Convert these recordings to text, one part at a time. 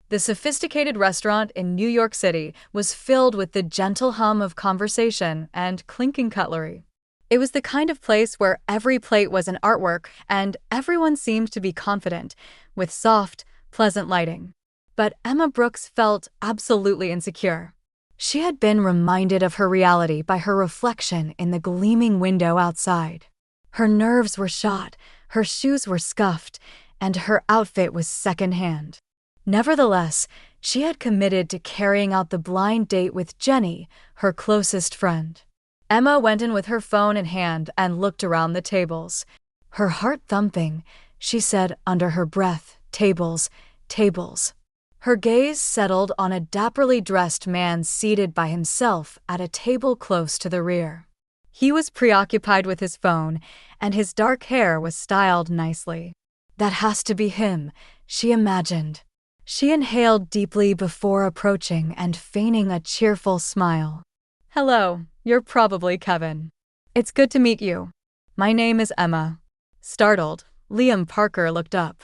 The sophisticated restaurant in New York City was filled with the gentle hum of conversation and clinking cutlery. It was the kind of place where every plate was an artwork and everyone seemed to be confident, with soft, pleasant lighting. But Emma Brooks felt absolutely insecure. She had been reminded of her reality by her reflection in the gleaming window outside. Her nerves were shot, her shoes were scuffed, and her outfit was secondhand. Nevertheless, she had committed to carrying out the blind date with Jenny, her closest friend. Emma went in with her phone in hand and looked around the tables. Her heart thumping, she said under her breath, "Tables, tables." Her gaze settled on a dapperly dressed man seated by himself at a table close to the rear. He was preoccupied with his phone, and his dark hair was styled nicely. That has to be him, she imagined. She inhaled deeply before approaching and feigning a cheerful smile. "Hello, you're probably Kevin. It's good to meet you. My name is Emma." Startled, Liam Parker looked up.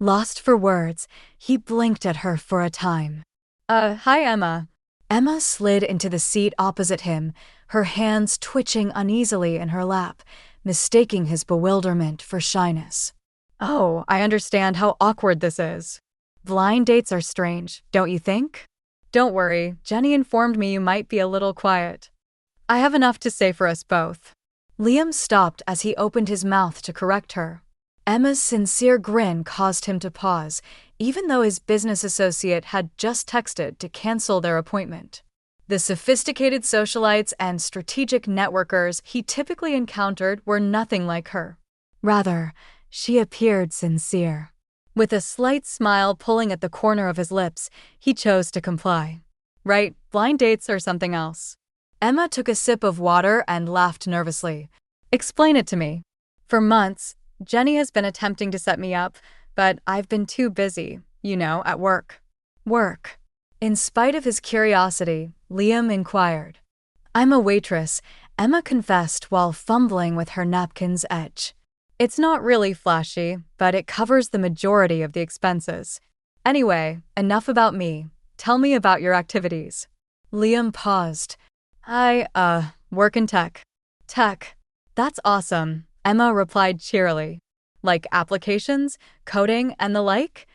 Lost for words, he blinked at her for a time. Hi Emma." Emma slid into the seat opposite him, her hands twitching uneasily in her lap, mistaking his bewilderment for shyness. "Oh, I understand how awkward this is. Blind dates are strange, don't you think? Don't worry, Jenny informed me you might be a little quiet. I have enough to say for us both." Liam stopped as he opened his mouth to correct her. Emma's sincere grin caused him to pause, even though his business associate had just texted to cancel their appointment. The sophisticated socialites and strategic networkers he typically encountered were nothing like her. Rather, she appeared sincere. With a slight smile pulling at the corner of his lips, he chose to comply. "Right, blind dates are something else." Emma took a sip of water and laughed nervously. "Explain it to me." "For months, Jenny has been attempting to set me up, but I've been too busy, at work." "Work?" In spite of his curiosity, Liam inquired. "I'm a waitress," Emma confessed while fumbling with her napkin's edge. "It's not really flashy, but it covers the majority of the expenses. Anyway, enough about me. Tell me about your activities." Liam paused. "I work in tech." "Tech? That's awesome," Emma replied cheerily. "Like applications, coding, and the like?"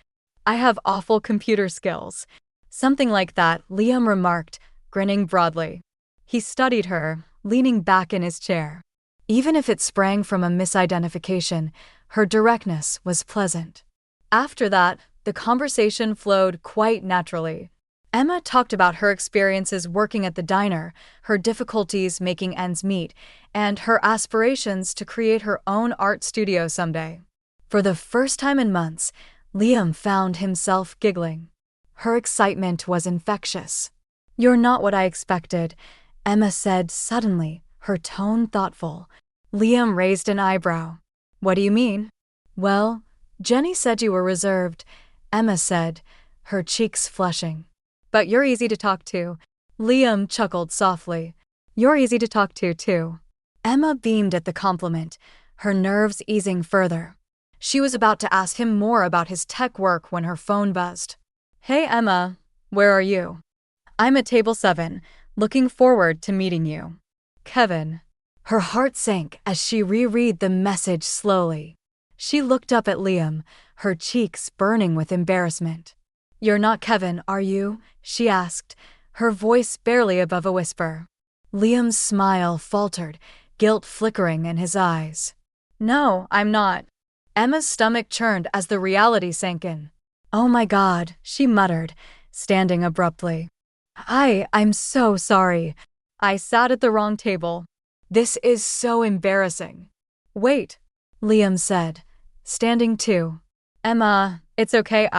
"I have awful computer skills." "Something like that," Liam remarked, grinning broadly. He studied her, leaning back in his chair. Even if it sprang from a misidentification, her directness was pleasant. After that, the conversation flowed quite naturally. Emma talked about her experiences working at the diner, her difficulties making ends meet, and her aspirations to create her own art studio someday. For the first time in months, Liam found himself giggling. Her excitement was infectious. "You're not what I expected," Emma said suddenly, her tone thoughtful. Liam raised an eyebrow. "What do you mean?" "Well, Jenny said you were reserved," Emma said, her cheeks flushing. "But you're easy to talk to." Liam chuckled softly. "You're easy to talk to, too." Emma beamed at the compliment, her nerves easing further. She was about to ask him more about his tech work when her phone buzzed. "Hey Emma, where are you?" "I'm at table 7, looking forward to meeting you. Kevin." Her heart sank as she reread the message slowly. She looked up at Liam, her cheeks burning with embarrassment. "You're not Kevin, are you?" she asked, her voice barely above a whisper. Liam's smile faltered, guilt flickering in his eyes. "No, I'm not." Emma's stomach churned as the reality sank in. "Oh my God," she muttered, standing abruptly. I'm so sorry. I sat at the wrong table. This is so embarrassing." "Wait," Liam said, standing too. "Emma, it's okay,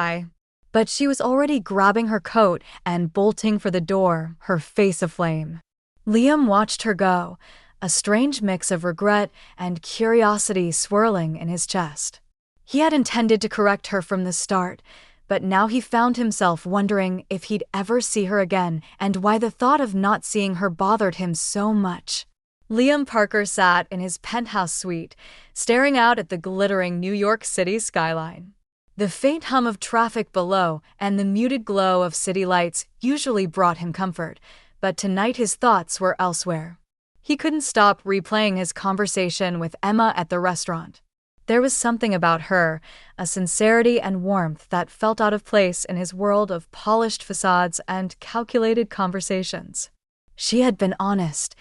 But she was already grabbing her coat and bolting for the door, her face aflame. Liam watched her go, a strange mix of regret and curiosity swirling in his chest. He had intended to correct her from the start, but now he found himself wondering if he'd ever see her again and why the thought of not seeing her bothered him so much. Liam Parker sat in his penthouse suite, staring out at the glittering New York City skyline. The faint hum of traffic below and the muted glow of city lights usually brought him comfort, but tonight his thoughts were elsewhere. He couldn't stop replaying his conversation with Emma at the restaurant. There was something about her, a sincerity and warmth that felt out of place in his world of polished facades and calculated conversations. She had been honest,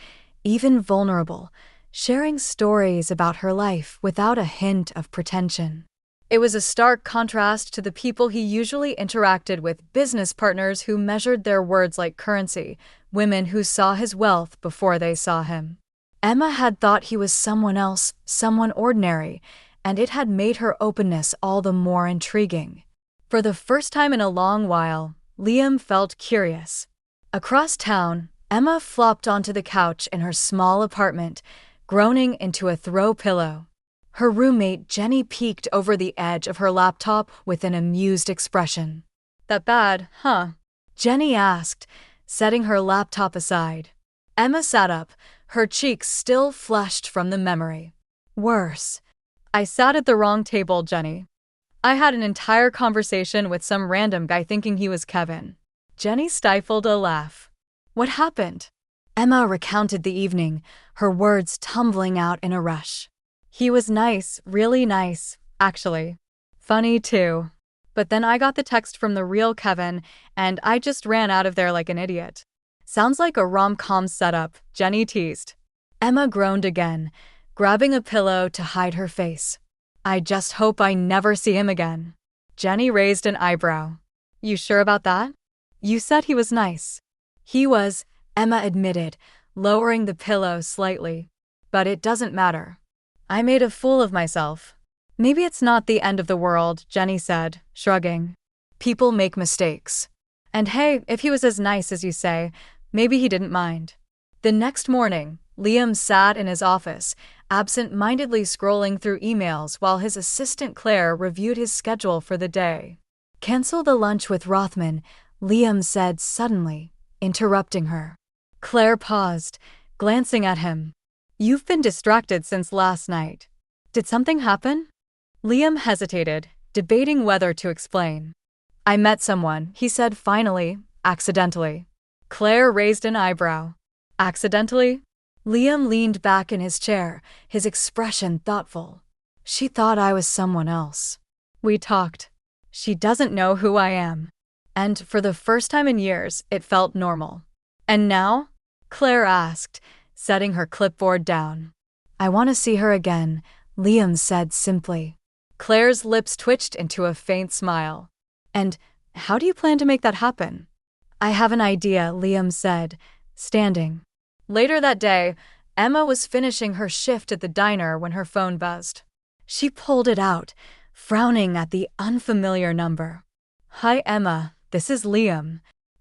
even vulnerable, sharing stories about her life without a hint of pretension. It was a stark contrast to the people he usually interacted with, business partners who measured their words like currency, women who saw his wealth before they saw him. Emma had thought he was someone else, someone ordinary, and it had made her openness all the more intriguing. For the first time in a long while, Liam felt curious. Across town, Emma flopped onto the couch in her small apartment, groaning into a throw pillow. Her roommate Jenny peeked over the edge of her laptop with an amused expression. "That bad, huh?" Jenny asked, setting her laptop aside. Emma sat up, her cheeks still flushed from the memory. "Worse. I sat at the wrong table, Jenny. I had an entire conversation with some random guy thinking he was Kevin." Jenny stifled a laugh. "What happened?" Emma recounted the evening, her words tumbling out in a rush. "He was nice, really nice, actually. Funny, too. But then I got the text from the real Kevin, and I just ran out of there like an idiot." "Sounds like a rom-com setup," Jenny teased. Emma groaned again, grabbing a pillow to hide her face. "I just hope I never see him again." Jenny raised an eyebrow. "You sure about that? You said he was nice." "He was," Emma admitted, lowering the pillow slightly. "But it doesn't matter. I made a fool of myself." "Maybe it's not the end of the world," Jenny said, shrugging. "People make mistakes. And hey, if he was as nice as you say, maybe he didn't mind." The next morning, Liam sat in his office, absent-mindedly scrolling through emails while his assistant Claire reviewed his schedule for the day. "Cancel the lunch with Rothman," Liam said suddenly, interrupting her. Claire paused, glancing at him. "You've been distracted since last night. Did something happen?" Liam hesitated, debating whether to explain. "I met someone," he said finally, "accidentally." Claire raised an eyebrow. "Accidentally?" Liam leaned back in his chair, his expression thoughtful. "She thought I was someone else. We talked. She doesn't know who I am." And for the first time in years, it felt normal. "And now?" Claire asked, setting her clipboard down. "I want to see her again," Liam said simply. Claire's lips twitched into a faint smile. "And how do you plan to make that happen?" "I have an idea," Liam said, standing. Later that day, Emma was finishing her shift at the diner when her phone buzzed. She pulled it out, frowning at the unfamiliar number. "Hi, Emma, this is Liam.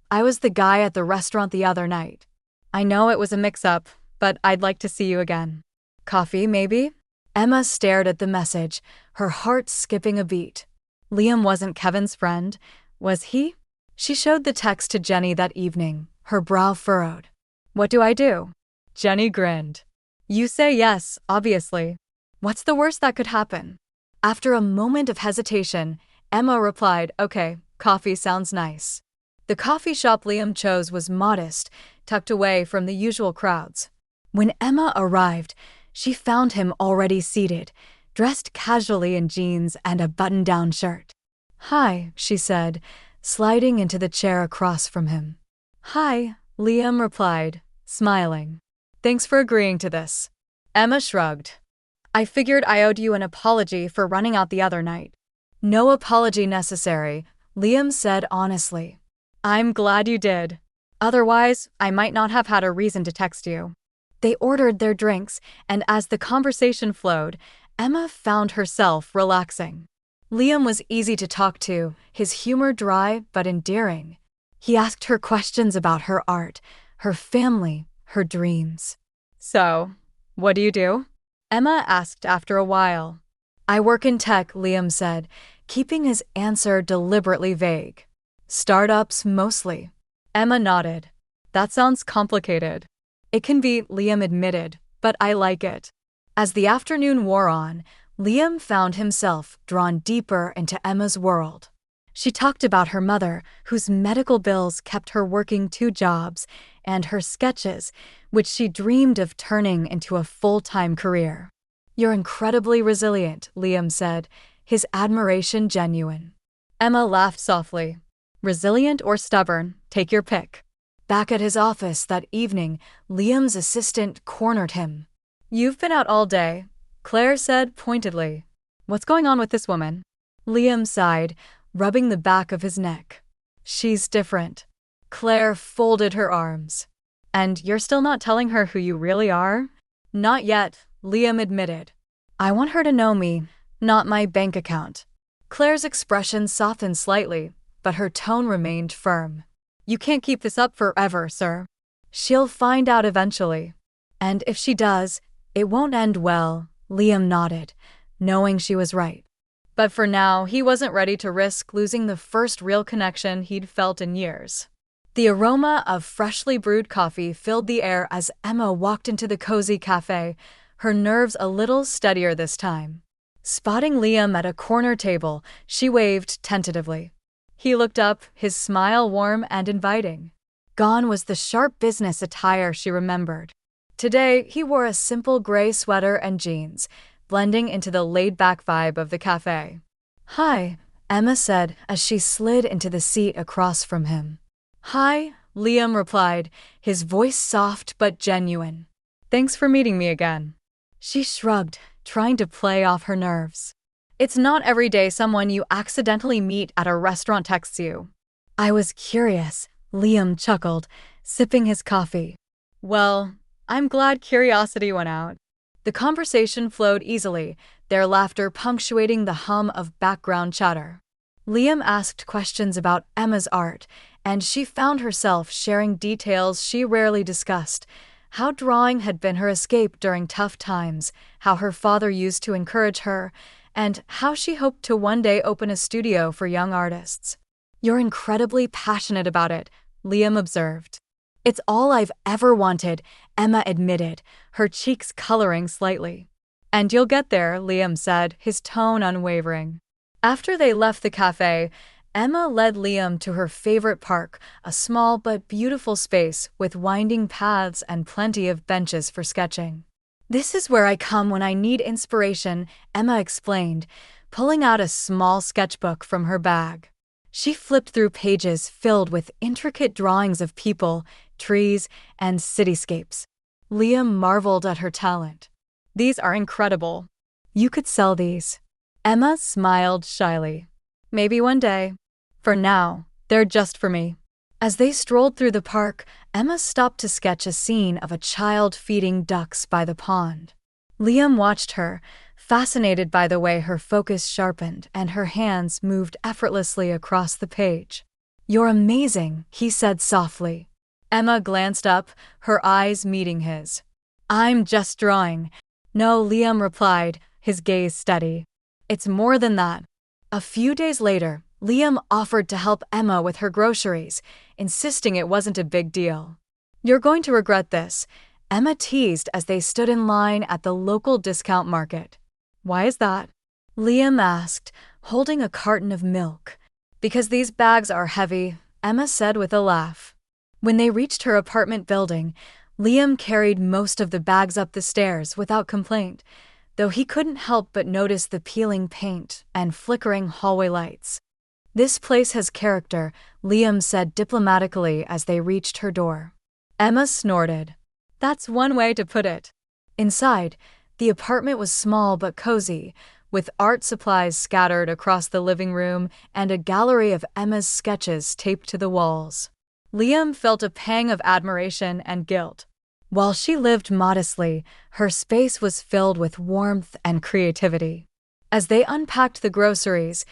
I was the guy at the restaurant the other night. I know it was a mix-up, but I'd like to see you again. Coffee, maybe?" Emma stared at the message, her heart skipping a beat. Liam wasn't Kevin's friend, was he? She showed the text to Jenny that evening, her brow furrowed. "What do I do?" Jenny grinned. "You say yes, obviously. What's the worst that could happen?" After a moment of hesitation, Emma replied, "Okay, coffee sounds nice." The coffee shop Liam chose was modest, tucked away from the usual crowds. When Emma arrived, she found him already seated, dressed casually in jeans and a button-down shirt. "Hi," she said, sliding into the chair across from him. "Hi," Liam replied, smiling. "Thanks for agreeing to this." Emma shrugged. "I figured I owed you an apology for running out the other night." "No apology necessary," Liam said honestly. "I'm glad you did. Otherwise, I might not have had a reason to text you." They ordered their drinks, and as the conversation flowed, Emma found herself relaxing. Liam was easy to talk to, his humor dry but endearing. He asked her questions about her art, her family, her dreams. "So, what do you do?" Emma asked after a while. "I work in tech," Liam said, keeping his answer deliberately vague. "Startups mostly." Emma nodded. "That sounds complicated." "It can be," Liam admitted, "but I like it." As the afternoon wore on, Liam found himself drawn deeper into Emma's world. She talked about her mother, whose medical bills kept her working 2 jobs, and her sketches, which she dreamed of turning into a full-time career. "You're incredibly resilient," Liam said, his admiration genuine. Emma laughed softly. "Resilient or stubborn, take your pick." Back at his office that evening, Liam's assistant cornered him. "You've been out all day," Claire said pointedly. "What's going on with this woman?" Liam sighed, rubbing the back of his neck. "She's different." Claire folded her arms. "And you're still not telling her who you really are?" "Not yet," Liam admitted. "I want her to know me, not my bank account." Claire's expression softened slightly, but her tone remained firm. "You can't keep this up forever, sir. She'll find out eventually. And if she does, it won't end well," Liam nodded, knowing she was right. But for now, he wasn't ready to risk losing the first real connection he'd felt in years. The aroma of freshly brewed coffee filled the air as Emma walked into the cozy cafe, her nerves a little steadier this time. Spotting Liam at a corner table, she waved tentatively. He looked up, his smile warm and inviting. Gone was the sharp business attire she remembered. Today, he wore a simple gray sweater and jeans, blending into the laid-back vibe of the cafe. "Hi," Emma said as she slid into the seat across from him. "Hi," Liam replied, his voice soft but genuine. "Thanks for meeting me again." She shrugged, trying to play off her nerves. "It's not every day someone you accidentally meet at a restaurant texts you." "I was curious," Liam chuckled, sipping his coffee. "Well, I'm glad curiosity went out." The conversation flowed easily, their laughter punctuating the hum of background chatter. Liam asked questions about Emma's art, and she found herself sharing details she rarely discussed: how drawing had been her escape during tough times, how her father used to encourage her, and how she hoped to one day open a studio for young artists. "You're incredibly passionate about it," Liam observed. "It's all I've ever wanted," Emma admitted, her cheeks coloring slightly. "And you'll get there," Liam said, his tone unwavering. After they left the cafe, Emma led Liam to her favorite park, a small but beautiful space with winding paths and plenty of benches for sketching. "This is where I come when I need inspiration," Emma explained, pulling out a small sketchbook from her bag. She flipped through pages filled with intricate drawings of people, trees, and cityscapes. Liam marveled at her talent. "These are incredible. You could sell these." Emma smiled shyly. "Maybe one day. For now, they're just for me." As they strolled through the park, Emma stopped to sketch a scene of a child feeding ducks by the pond. Liam watched her, fascinated by the way her focus sharpened and her hands moved effortlessly across the page. "You're amazing," he said softly. Emma glanced up, her eyes meeting his. "I'm just drawing." "No," Liam replied, his gaze steady. "It's more than that." A few days later, Liam offered to help Emma with her groceries, insisting it wasn't a big deal. "You're going to regret this," Emma teased as they stood in line at the local discount market. "Why is that?" Liam asked, holding a carton of milk. "Because these bags are heavy," Emma said with a laugh. When they reached her apartment building, Liam carried most of the bags up the stairs without complaint, though he couldn't help but notice the peeling paint and flickering hallway lights. "This place has character," Liam said diplomatically as they reached her door. Emma snorted. "That's one way to put it." Inside, the apartment was small but cozy, with art supplies scattered across the living room and a gallery of Emma's sketches taped to the walls. Liam felt a pang of admiration and guilt. While she lived modestly, her space was filled with warmth and creativity. As they unpacked the groceries,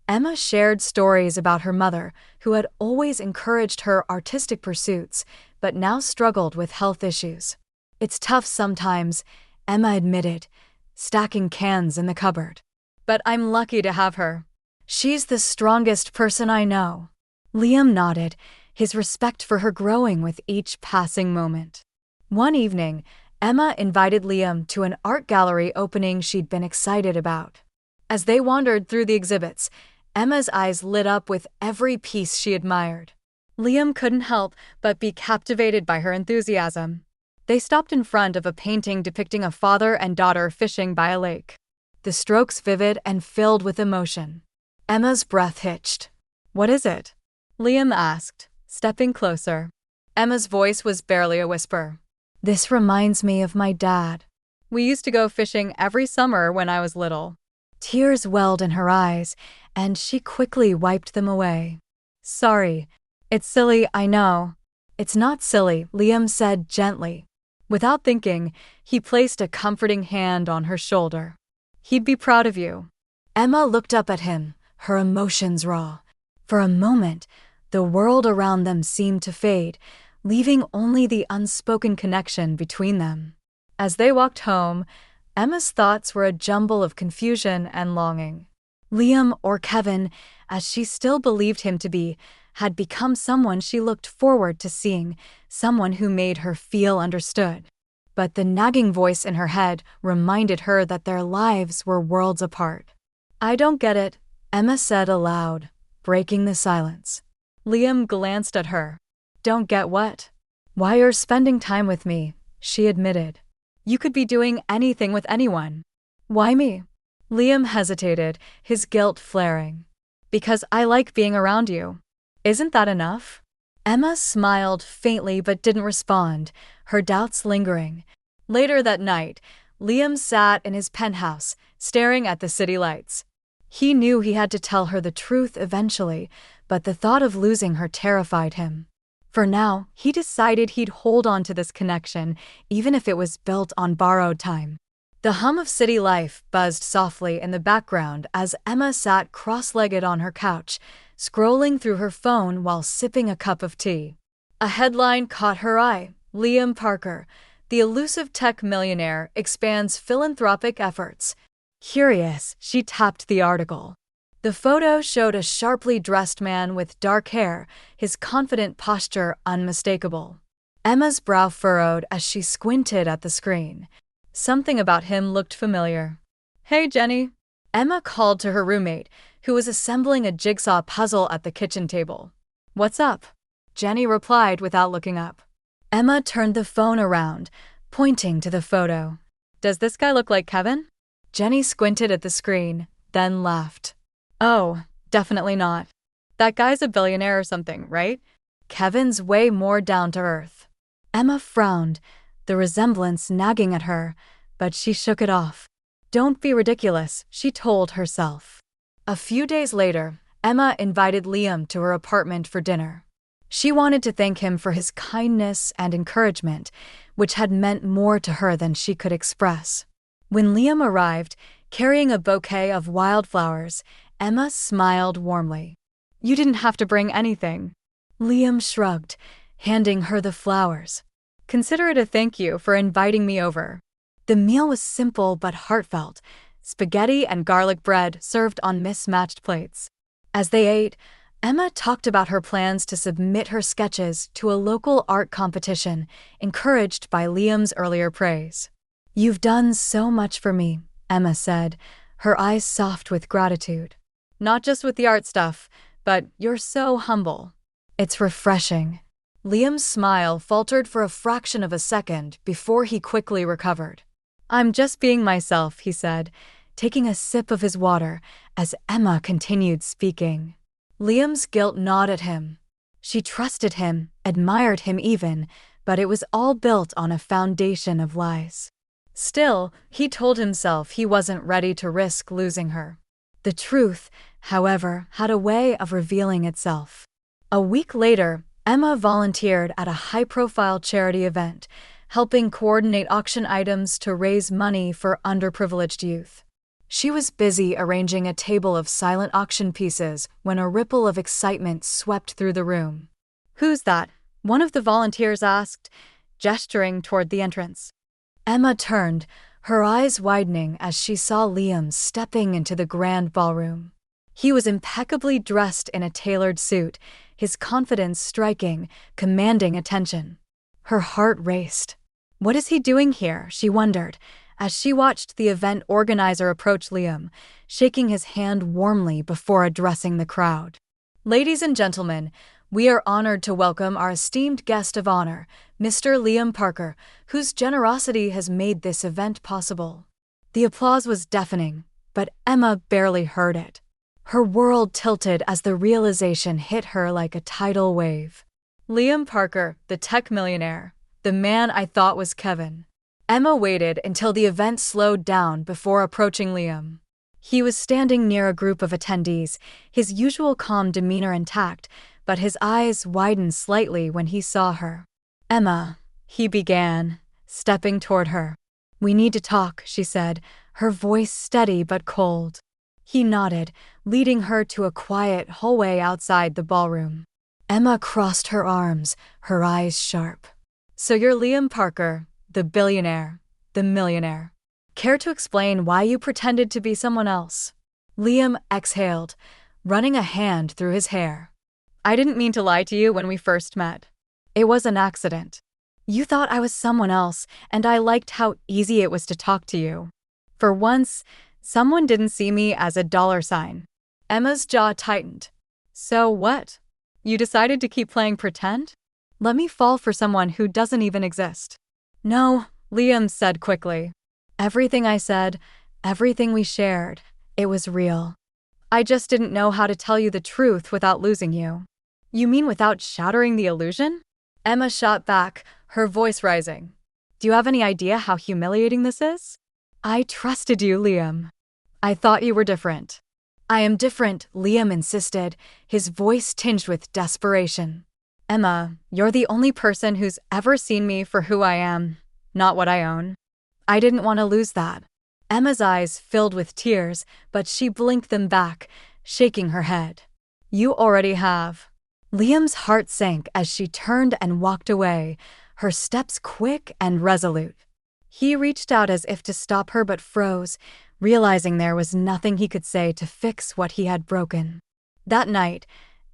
Emma shared stories about her mother, who had always encouraged her artistic pursuits, but now struggled with health issues. "It's tough sometimes," Emma admitted, stacking cans in the cupboard. "But I'm lucky to have her. She's the strongest person I know." Liam nodded, his respect for her growing with each passing moment. One evening, Emma invited Liam to an art gallery opening she'd been excited about. As they wandered through the exhibits, Emma's eyes lit up with every piece she admired. Liam couldn't help but be captivated by her enthusiasm. They stopped in front of a painting depicting a father and daughter fishing by a lake. The strokes vivid and filled with emotion. Emma's breath hitched. "What is it?" Liam asked, stepping closer. Emma's voice was barely a whisper. "This reminds me of my dad. We used to go fishing every summer when I was little." Tears welled in her eyes, and she quickly wiped them away. "Sorry. It's silly, I know." "It's not silly," Liam said gently. Without thinking, he placed a comforting hand on her shoulder. "He'd be proud of you." Emma looked up at him, her emotions raw. For a moment, the world around them seemed to fade, leaving only the unspoken connection between them. As they walked home, Emma's thoughts were a jumble of confusion and longing. Liam, or Kevin, as she still believed him to be, had become someone she looked forward to seeing, someone who made her feel understood. But the nagging voice in her head reminded her that their lives were worlds apart. "I don't get it," Emma said aloud, breaking the silence. Liam glanced at her. "Don't get what?" "Why you're spending time with me," she admitted. "You could be doing anything with anyone." "Why me?" Liam hesitated, his guilt flaring. "Because I like being around you. Isn't that enough?" Emma smiled faintly but didn't respond, her doubts lingering. Later that night, Liam sat in his penthouse, staring at the city lights. He knew he had to tell her the truth eventually, but the thought of losing her terrified him. For now, he decided he'd hold on to this connection, even if it was built on borrowed time. The hum of city life buzzed softly in the background as Emma sat cross-legged on her couch, scrolling through her phone while sipping a cup of tea. A headline caught her eye. "Liam Parker, the elusive tech millionaire, expands philanthropic efforts." Curious, she tapped the article. The photo showed a sharply dressed man with dark hair, his confident posture unmistakable. Emma's brow furrowed as she squinted at the screen. Something about him looked familiar. "Hey, Jenny." Emma called to her roommate, who was assembling a jigsaw puzzle at the kitchen table. "What's up?" Jenny replied without looking up. Emma turned the phone around, pointing to the photo. "Does this guy look like Kevin?" Jenny squinted at the screen, then laughed. "Oh, definitely not. That guy's a billionaire or something, right? Kevin's way more down to earth." Emma frowned, the resemblance nagging at her, but she shook it off. "Don't be ridiculous," she told herself. A few days later, Emma invited Liam to her apartment for dinner. She wanted to thank him for his kindness and encouragement, which had meant more to her than she could express. When Liam arrived, carrying a bouquet of wildflowers, Emma smiled warmly. "You didn't have to bring anything." Liam shrugged, handing her the flowers. "Consider it a thank you for inviting me over." The meal was simple but heartfelt, spaghetti and garlic bread served on mismatched plates. As they ate, Emma talked about her plans to submit her sketches to a local art competition, encouraged by Liam's earlier praise. "You've done so much for me," Emma said, her eyes soft with gratitude. "Not just with the art stuff, but you're so humble." "It's refreshing." Liam's smile faltered for a fraction of a second before he quickly recovered. "I'm just being myself," he said, taking a sip of his water as Emma continued speaking. Liam's guilt gnawed at him. She trusted him, admired him even, but it was all built on a foundation of lies. Still, he told himself he wasn't ready to risk losing her. The truth, however, had a way of revealing itself. A week later, Emma volunteered at a high-profile charity event, helping coordinate auction items to raise money for underprivileged youth. She was busy arranging a table of silent auction pieces when a ripple of excitement swept through the room. "Who's that?" one of the volunteers asked, gesturing toward the entrance. Emma turned, her eyes widening as she saw Liam stepping into the grand ballroom. He was impeccably dressed in a tailored suit, his confidence striking, commanding attention. Her heart raced. What is he doing here? She wondered, as she watched the event organizer approach Liam, shaking his hand warmly before addressing the crowd. Ladies and gentlemen, we are honored to welcome our esteemed guest of honor, Mr. Liam Parker, whose generosity has made this event possible. The applause was deafening, but Emma barely heard it. Her world tilted as the realization hit her like a tidal wave. Liam Parker, the tech millionaire, the man I thought was Kevin. Emma waited until the event slowed down before approaching Liam. He was standing near a group of attendees, his usual calm demeanor intact, but his eyes widened slightly when he saw her. "Emma," he began, stepping toward her. "We need to talk," she said, her voice steady but cold. He nodded, leading her to a quiet hallway outside the ballroom. Emma crossed her arms, her eyes sharp. "So you're Liam Parker, the billionaire, the millionaire. Care to explain why you pretended to be someone else?" Liam exhaled, running a hand through his hair. "I didn't mean to lie to you when we first met. It was an accident. You thought I was someone else, and I liked how easy it was to talk to you. For once, someone didn't see me as a dollar sign." Emma's jaw tightened. "So what? You decided to keep playing pretend? Let me fall for someone who doesn't even exist." "No," Liam said quickly. "Everything I said, everything we shared, it was real. I just didn't know how to tell you the truth without losing you." "You mean without shattering the illusion?" Emma shot back, her voice rising. "Do you have any idea how humiliating this is? I trusted you, Liam. I thought you were different." "I am different," Liam insisted, his voice tinged with desperation. "Emma, you're the only person who's ever seen me for who I am, not what I own. I didn't want to lose that." Emma's eyes filled with tears, but she blinked them back, shaking her head. "You already have." Liam's heart sank as she turned and walked away, her steps quick and resolute. He reached out as if to stop her but froze, realizing there was nothing he could say to fix what he had broken. That night,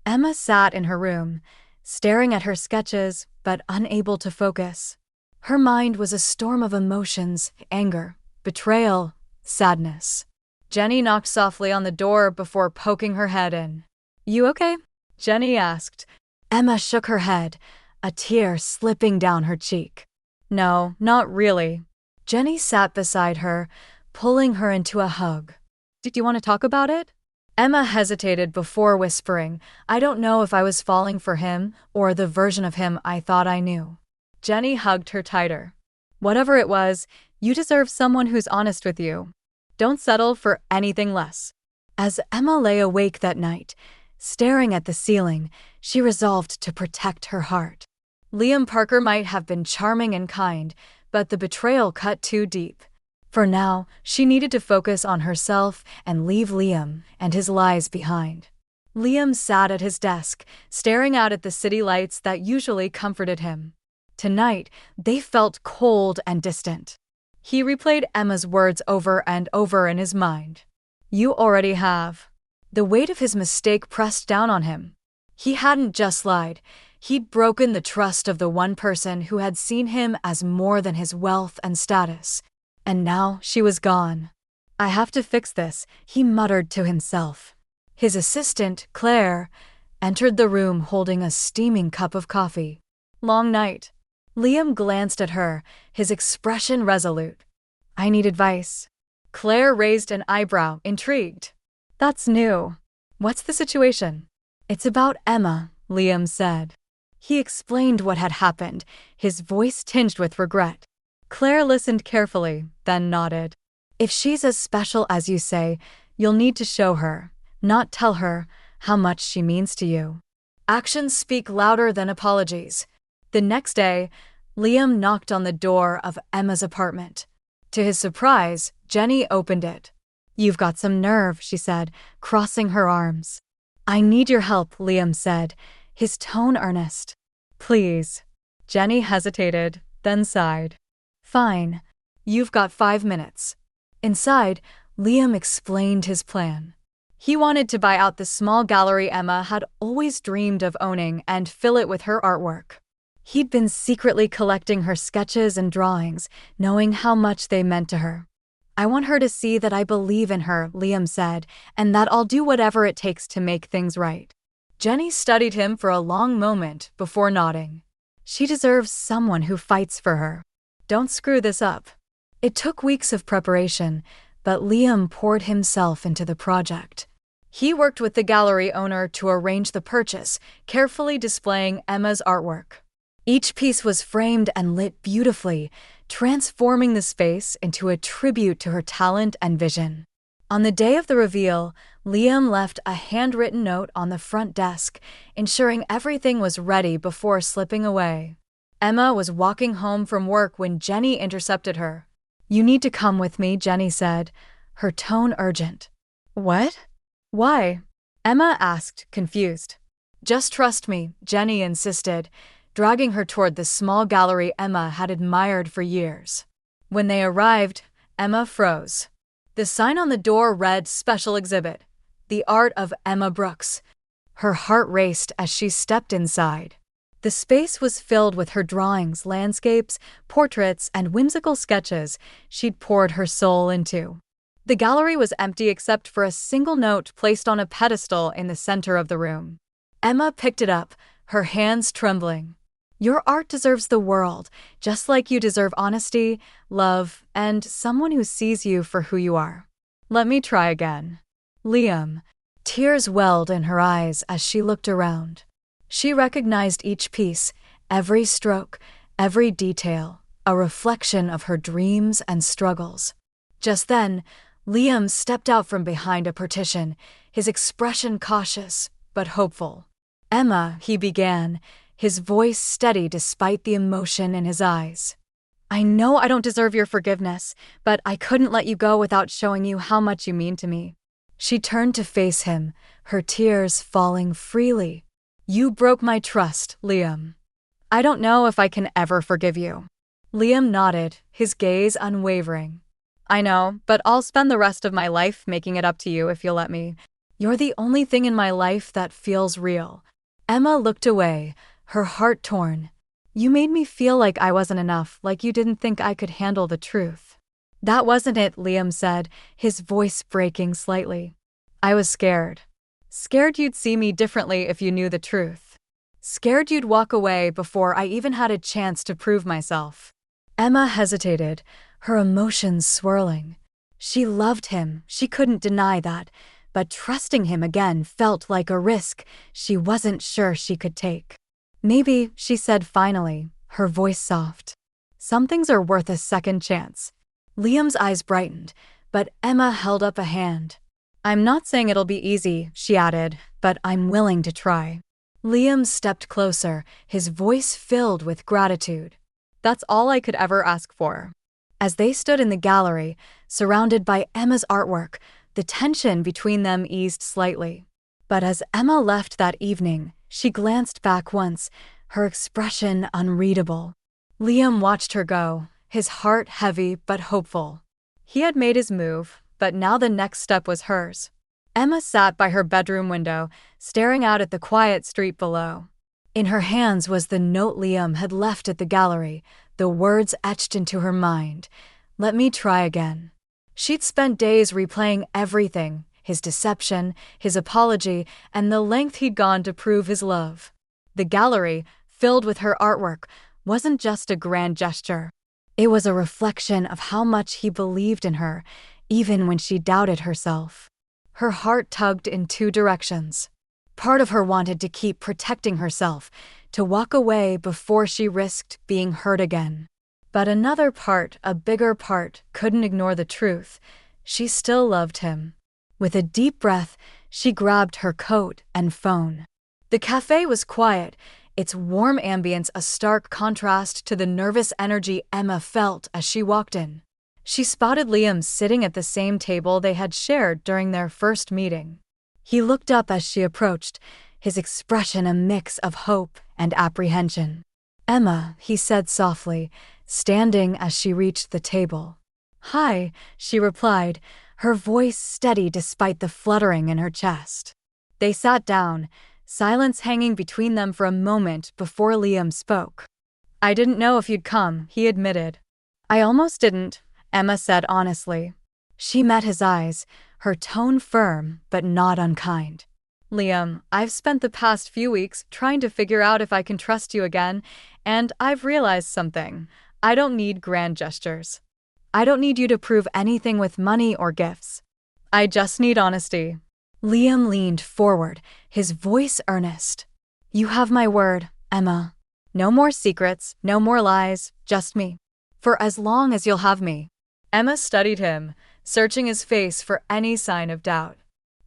Emma sat in her room, staring at her sketches but unable to focus. Her mind was a storm of emotions: anger, betrayal, sadness. Jenny knocked softly on the door before poking her head in. "You okay?" Jenny asked. Emma shook her head, a tear slipping down her cheek. "No, not really." Jenny sat beside her, pulling her into a hug. "Did you want to talk about it?" Emma hesitated before whispering, "I don't know if I was falling for him or the version of him I thought I knew." Jenny hugged her tighter. "Whatever it was, you deserve someone who's honest with you. Don't settle for anything less." As Emma lay awake that night, staring at the ceiling, she resolved to protect her heart. Liam Parker might have been charming and kind, but the betrayal cut too deep. For now, she needed to focus on herself and leave Liam and his lies behind. Liam sat at his desk, staring out at the city lights that usually comforted him. Tonight, they felt cold and distant. He replayed Emma's words over and over in his mind. "You already have." The weight of his mistake pressed down on him. He hadn't just lied. He'd broken the trust of the one person who had seen him as more than his wealth and status. And now she was gone. "I have to fix this," he muttered to himself. His assistant, Claire, entered the room holding a steaming cup of coffee. "Long night." Liam glanced at her, his expression resolute. "I need advice." Claire raised an eyebrow, intrigued. "That's new. What's the situation?" "It's about Emma," Liam said. He explained what had happened, his voice tinged with regret. Claire listened carefully, then nodded. "If she's as special as you say, you'll need to show her, not tell her, how much she means to you. Actions speak louder than apologies." The next day, Liam knocked on the door of Emma's apartment. To his surprise, Jenny opened it. "You've got some nerve," she said, crossing her arms. "I need your help," Liam said, his tone earnest. "Please." Jenny hesitated, then sighed. "Fine. You've got 5 minutes." Inside, Liam explained his plan. He wanted to buy out the small gallery Emma had always dreamed of owning and fill it with her artwork. He'd been secretly collecting her sketches and drawings, knowing how much they meant to her. "I want her to see that I believe in her," Liam said, "and that I'll do whatever it takes to make things right." Jenny studied him for a long moment before nodding. She deserves someone who fights for her. Don't screw this up. It took weeks of preparation, but Liam poured himself into the project. He worked with the gallery owner to arrange the purchase, carefully displaying Emma's artwork. Each piece was framed and lit beautifully, transforming the space into a tribute to her talent and vision. On the day of the reveal, Liam left a handwritten note on the front desk, ensuring everything was ready before slipping away. Emma was walking home from work when Jenny intercepted her. "You need to come with me," Jenny said, her tone urgent. "What? Why?" Emma asked, confused. "Just trust me," Jenny insisted, dragging her toward the small gallery Emma had admired for years. When they arrived, Emma froze. The sign on the door read "Special Exhibit, the Art of Emma Brooks." Her heart raced as she stepped inside. The space was filled with her drawings, landscapes, portraits, and whimsical sketches she'd poured her soul into. The gallery was empty except for a single note placed on a pedestal in the center of the room. Emma picked it up, her hands trembling. "Your art deserves the world, just like you deserve honesty, love, and someone who sees you for who you are." "Let me try again." Liam. Tears welled in her eyes as she looked around. She recognized each piece, every stroke, every detail, a reflection of her dreams and struggles. Just then, Liam stepped out from behind a partition, his expression cautious but hopeful. "Emma," he began, his voice steady despite the emotion in his eyes. "I know I don't deserve your forgiveness, but I couldn't let you go without showing you how much you mean to me." She turned to face him, her tears falling freely. "You broke my trust, Liam. I don't know if I can ever forgive you." Liam nodded, his gaze unwavering. "I know, but I'll spend the rest of my life making it up to you if you'll let me. You're the only thing in my life that feels real." Emma looked away, her heart torn. "You made me feel like I wasn't enough, like you didn't think I could handle the truth." "That wasn't it," Liam said, his voice breaking slightly. "I was scared. Scared you'd see me differently if you knew the truth. Scared you'd walk away before I even had a chance to prove myself." Emma hesitated, her emotions swirling. She loved him, she couldn't deny that, but trusting him again felt like a risk she wasn't sure she could take. "Maybe," she said finally, her voice soft. "Some things are worth a second chance." Liam's eyes brightened, but Emma held up a hand. "I'm not saying it'll be easy," she added, "but I'm willing to try." Liam stepped closer, his voice filled with gratitude. "That's all I could ever ask for." As they stood in the gallery, surrounded by Emma's artwork, the tension between them eased slightly. But as Emma left that evening, she glanced back once, her expression unreadable. Liam watched her go, his heart heavy but hopeful. He had made his move, but now the next step was hers. Emma sat by her bedroom window, staring out at the quiet street below. In her hands was the note Liam had left at the gallery, the words etched into her mind. "Let me try again." She'd spent days replaying everything, his deception, his apology, and the length he'd gone to prove his love. The gallery, filled with her artwork, wasn't just a grand gesture. It was a reflection of how much he believed in her, even when she doubted herself. Her heart tugged in two directions. Part of her wanted to keep protecting herself, to walk away before she risked being hurt again. But another part, a bigger part, couldn't ignore the truth. She still loved him. With a deep breath, she grabbed her coat and phone. The cafe was quiet, its warm ambience a stark contrast to the nervous energy Emma felt as she walked in. She spotted Liam sitting at the same table they had shared during their first meeting. He looked up as she approached, his expression a mix of hope and apprehension. "Emma," he said softly, standing as she reached the table. "Hi," she replied, her voice steady despite the fluttering in her chest. They sat down, silence hanging between them for a moment before Liam spoke. I didn't know if you'd come, he admitted. I almost didn't, Emma said honestly. She met his eyes, her tone firm but not unkind. Liam, I've spent the past few weeks trying to figure out if I can trust you again, and I've realized something. I don't need grand gestures. I don't need you to prove anything with money or gifts. I just need honesty. Liam leaned forward, his voice earnest. You have my word, Emma. No more secrets, no more lies, just me. For as long as you'll have me. Emma studied him, searching his face for any sign of doubt.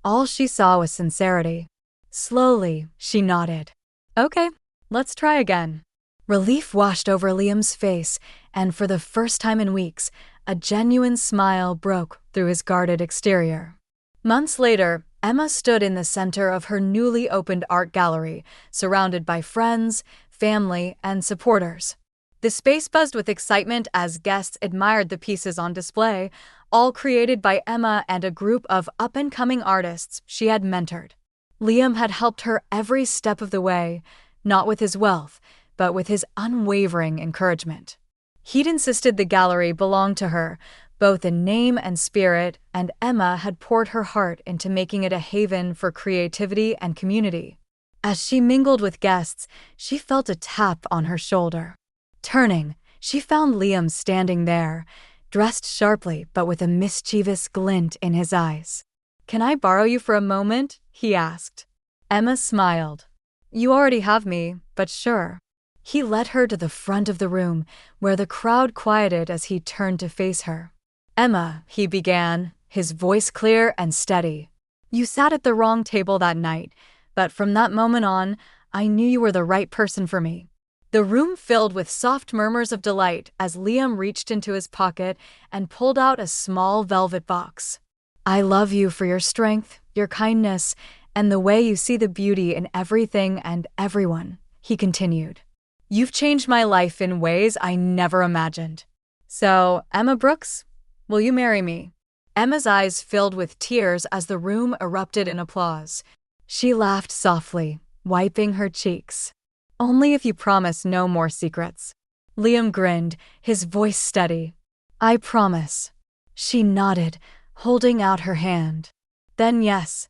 All she saw was sincerity. Slowly, she nodded. Okay, let's try again. Relief washed over Liam's face, and for the first time in weeks, a genuine smile broke through his guarded exterior. Months later, Emma stood in the center of her newly opened art gallery, surrounded by friends, family, and supporters. The space buzzed with excitement as guests admired the pieces on display, all created by Emma and a group of up-and-coming artists she had mentored. Liam had helped her every step of the way, not with his wealth, but with his unwavering encouragement. He'd insisted the gallery belonged to her, both in name and spirit, and Emma had poured her heart into making it a haven for creativity and community. As she mingled with guests, she felt a tap on her shoulder. Turning, she found Liam standing there, dressed sharply but with a mischievous glint in his eyes. Can I borrow you for a moment? He asked. Emma smiled. You already have me, but sure. He led her to the front of the room, where the crowd quieted as he turned to face her. Emma, he began, his voice clear and steady. You sat at the wrong table that night, but from that moment on, I knew you were the right person for me. The room filled with soft murmurs of delight as Liam reached into his pocket and pulled out a small velvet box. I love you for your strength, your kindness, and the way you see the beauty in everything and everyone, he continued. You've changed my life in ways I never imagined. So, Emma Brooks, will you marry me? Emma's eyes filled with tears as the room erupted in applause. She laughed softly, wiping her cheeks. Only if you promise no more secrets. Liam grinned, his voice steady. I promise. She nodded, holding out her hand. Then yes.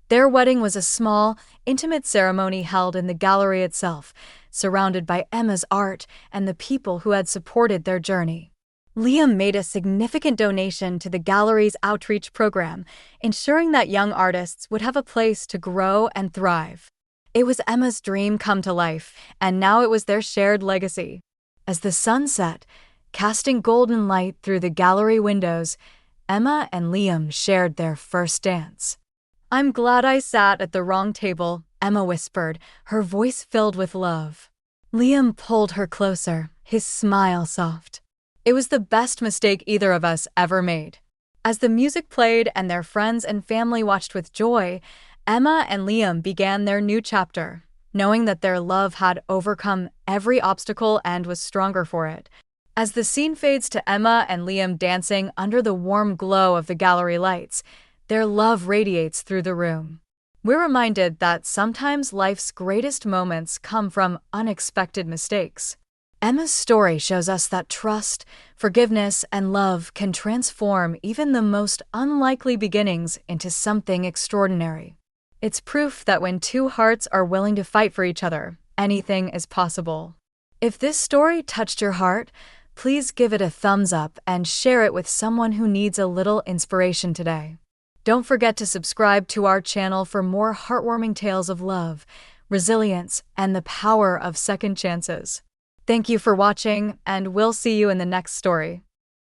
Their wedding was a small, intimate ceremony held in the gallery itself, surrounded by Emma's art and the people who had supported their journey. Liam made a significant donation to the gallery's outreach program, ensuring that young artists would have a place to grow and thrive. It was Emma's dream come to life, and now it was their shared legacy. As the sun set, casting golden light through the gallery windows, Emma and Liam shared their first dance. I'm glad I sat at the wrong table, Emma whispered, her voice filled with love. Liam pulled her closer, his smile soft. It was the best mistake either of us ever made. As the music played and their friends and family watched with joy, Emma and Liam began their new chapter, knowing that their love had overcome every obstacle and was stronger for it. As the scene fades to Emma and Liam dancing under the warm glow of the gallery lights, their love radiates through the room. We're reminded that sometimes life's greatest moments come from unexpected mistakes. Emma's story shows us that trust, forgiveness, and love can transform even the most unlikely beginnings into something extraordinary. It's proof that when two hearts are willing to fight for each other, anything is possible. If this story touched your heart, please give it a thumbs up and share it with someone who needs a little inspiration today. Don't forget to subscribe to our channel for more heartwarming tales of love, resilience, and the power of second chances. Thank you for watching, and we'll see you in the next story.